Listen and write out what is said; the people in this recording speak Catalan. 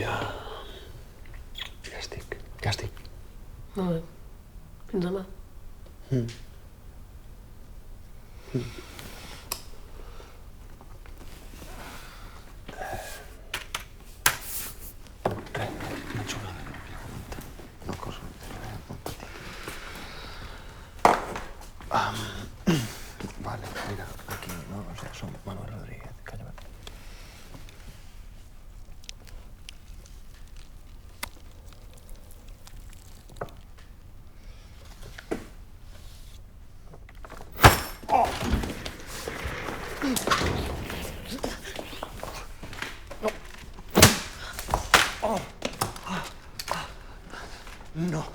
Ja... Ja estic. Molt bé. Fins demà. Una cosa molt petita. Vale, mira, aquí, no? O sea, som Manuel Rodríguez, calla. No.